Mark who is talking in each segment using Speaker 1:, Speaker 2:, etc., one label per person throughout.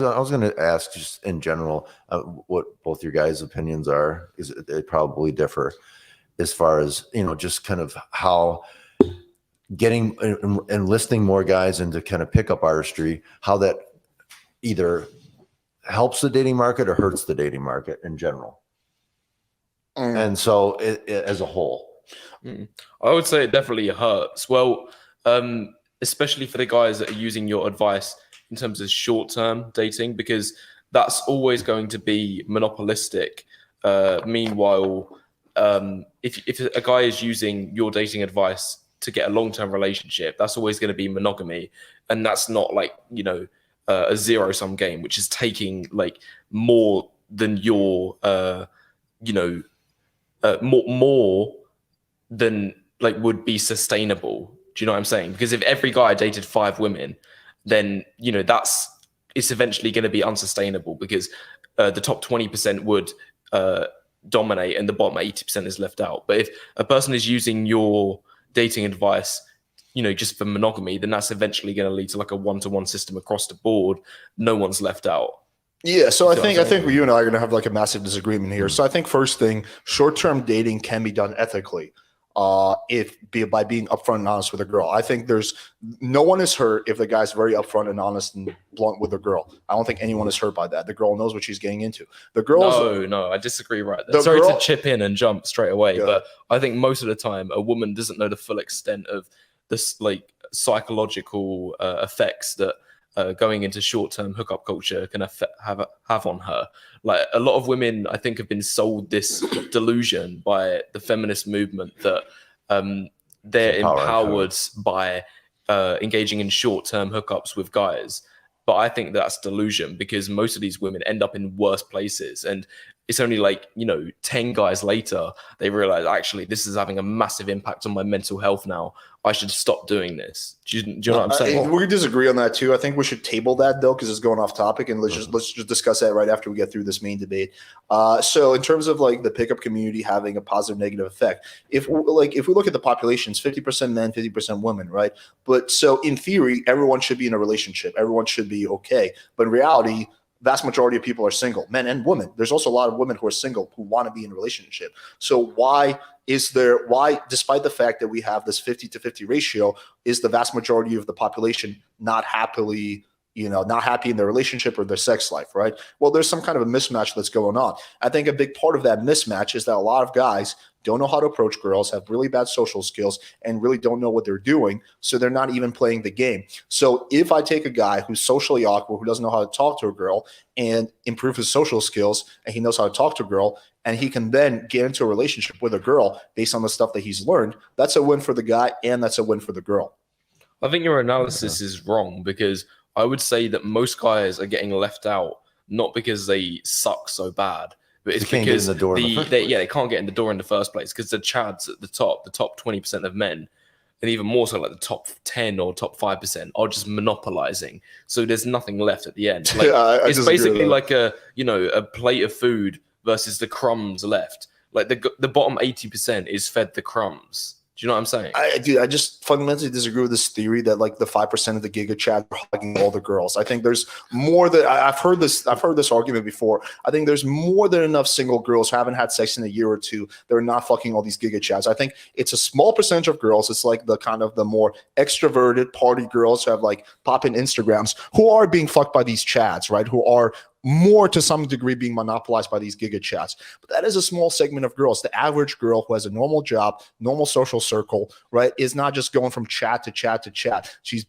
Speaker 1: I was going to ask just in general what both your guys' opinions are, because they probably differ as far as, just kind of how getting enlisting more guys into kind of pickup artistry, how that either helps the dating market or hurts the dating market in general. And so as a whole.
Speaker 2: I would say it definitely hurts. Well, especially for the guys that are using your advice in terms of short-term dating, because that's always going to be monopolistic. Meanwhile, if a guy is using your dating advice to get a long-term relationship, that's always going to be monogamy, and that's not like a zero-sum game, which is taking like more than your more than like would be sustainable. Do you know what I'm saying? Because if every guy dated 5 women, then it's eventually going to be unsustainable, because the top 20% would dominate and the bottom 80% is left out. But if a person is using your dating advice just for monogamy, then that's eventually going to lead to like a one-to-one system across the board. No one's left out.
Speaker 3: Yeah, so I think you and I are going to have like a massive disagreement here. So I think first thing, short-term dating can be done ethically. By being upfront and honest with a girl. I think no one is hurt if the guy's very upfront and honest and blunt with a girl. I don't think anyone is hurt by that. The girl knows what she's getting into.
Speaker 2: No, I disagree right there. Sorry to chip in and jump straight away, but I think most of the time a woman doesn't know the full extent of this like psychological effects that going into short-term hookup culture can have on her. Like a lot of women, I think, have been sold this delusion by the feminist movement that they're empowered by engaging in short-term hookups with guys. But I think that's delusion, because most of these women end up in worse places, and it's only like 10 guys later they realize, actually, this is having a massive impact on my mental health now. I should stop doing this. Do you know what I'm saying?
Speaker 3: We disagree on that too. I think we should table that though, because it's going off topic, and let's just discuss that right after we get through this main debate. So in terms of like the pickup community having a positive negative effect, if we look at the populations, 50% men, 50% women, right? But so in theory, everyone should be in a relationship. Everyone should be okay. But in reality, vast majority of people are single, men and women. There's also a lot of women who are single who want to be in a relationship. So why, despite the fact that we have this 50-50 ratio, is the vast majority of the population not happy in their relationship or their sex life, right? Well, there's some kind of a mismatch that's going on. I think a big part of that mismatch is that a lot of guys don't know how to approach girls, have really bad social skills, and really don't know what they're doing. So they're not even playing the game. So if I take a guy who's socially awkward, who doesn't know how to talk to a girl, and improve his social skills, and he knows how to talk to a girl, and he can then get into a relationship with a girl based on the stuff that he's learned, that's a win for the guy, and that's a win for the girl.
Speaker 2: I think your analysis is wrong, because I would say that most guys are getting left out, not because they suck so bad, but it's because they can't get in the door in the first place, because the chads at the top 20% of men, and even more so like the top 10 or top 5% are just monopolizing. So there's nothing left at the end. Like, it's basically like a plate of food versus the crumbs left. Like the bottom 80% is fed the crumbs. Do you know what I'm saying?
Speaker 3: I just fundamentally disagree with this theory that like the 5% of the giga chat are hugging all the girls. I think there's more that I've heard this argument before. I think there's more than enough single girls who haven't had sex in a year or two. They're not fucking all these giga chats. I think it's a small percentage of girls. It's like the kind of the more extroverted party girls who have like pop-in Instagrams who are being fucked by these chats, right? Who are more to some degree being monopolized by these giga chats. But that is a small segment of girls. The average girl who has a normal job, normal social circle, right, is not just going from chat to chat to chat. She's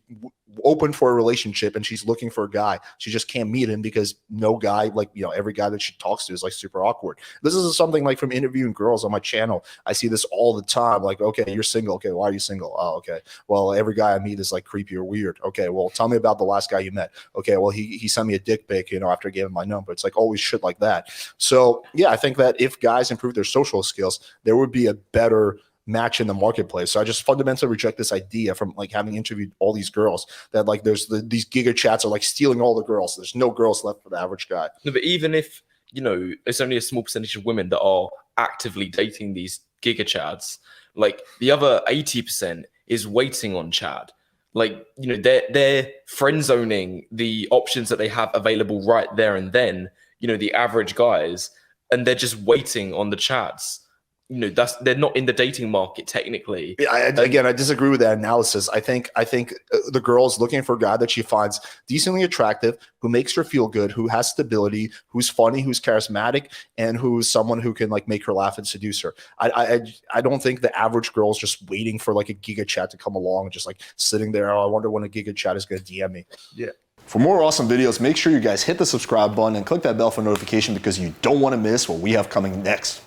Speaker 3: open for a relationship and she's looking for a guy. She just can't meet him because no guy, like, every guy that she talks to is like super awkward. This is something like from interviewing girls on my channel. I see this all the time. Like, okay, you're single. Okay, why are you single? Oh, okay. Well, every guy I meet is like creepy or weird. Okay, well, tell me about the last guy you met. Okay, well, he sent me a dick pic, after I gave him my number. It's like always shit like that. So yeah, I think that if guys improve their social skills, there would be a better match in the marketplace. So I just fundamentally reject this idea from like having interviewed all these girls that like there's these giga chats are like stealing all the girls. There's no girls left for the average guy.
Speaker 2: No, but even if it's only a small percentage of women that are actively dating these giga chats, like the other 80% is waiting on Chad. Like, you know, they're friend zoning the options that they have available right there and then, you know, the average guys, and they're just waiting on the chats. You know, they're not in the dating market technically.
Speaker 3: Again, I disagree with that analysis. I think the girl's looking for a guy that she finds decently attractive, who makes her feel good, who has stability, who's funny, who's charismatic, and who's someone who can like make her laugh and seduce her. I don't think the average girl is just waiting for like a Giga Chat to come along, just like sitting there. Oh, I wonder when a Giga Chat is going to DM me.
Speaker 1: Yeah.
Speaker 3: For more awesome videos, make sure you guys hit the subscribe button and click that bell for notification because you don't want to miss what we have coming next.